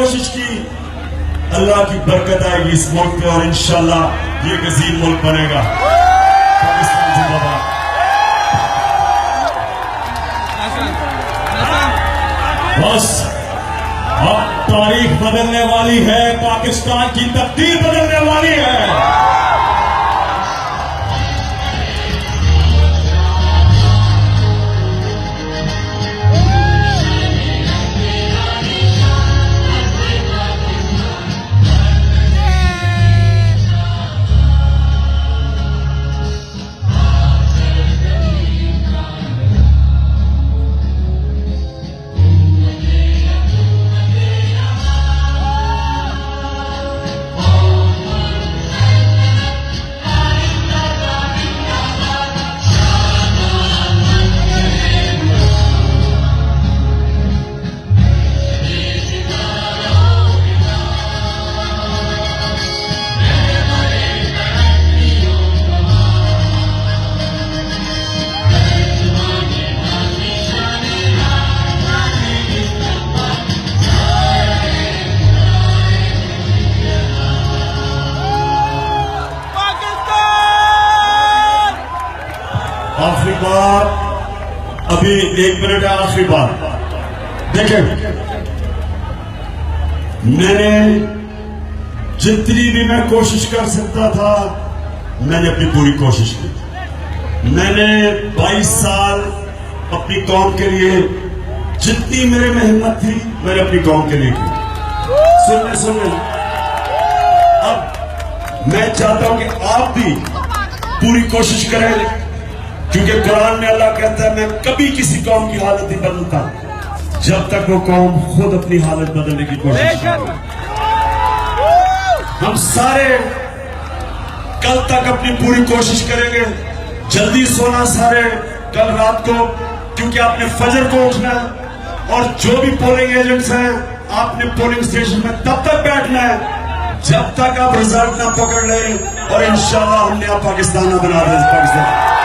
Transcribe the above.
कोशिश की, अल्लाह की बरकत आएगी इस मुल्क पे और इंशाल्लाह ये गजीब मुल्क बनेगा। पाकिस्तान जिंदाबाद। बस अब तारीख बदलने वाली है, पाकिस्तान की तकदीर बदलने वाली है। आखिरी बार, अभी 1 मिनट है, आखिरी बार देखें, मैंने जितनी भी मैं कोशिश कर सकता था मैंने अपनी पूरी कोशिश की। मैंने 22 साल अपनी कौम के लिए जितनी मेरे में हिम्मत थी मैंने अपनी कौम के लिए की। सुन अब मैं चाहता हूं कि आप भी पूरी कोशिश करें, क्योंकि कुरान में अल्लाह कहता है मैं कभी किसी कौम की हालत नहीं बदलता जब तक वो कौम खुद अपनी हालत बदलने की कोशिश करे। हम सारे कल तक अपनी पूरी कोशिश करेंगे, जल्दी सोना सारे कल रात को, क्योंकि आपने फजर को उठना है और जो भी पोलिंग एजेंट्स हैं आपने पोलिंग स्टेशन में तब तक बैठना है जब तक आप रिजल्ट ना पकड़ लें और इंशाल्लाह हमने आप पाकिस्तान बना दें। पाकिस्तान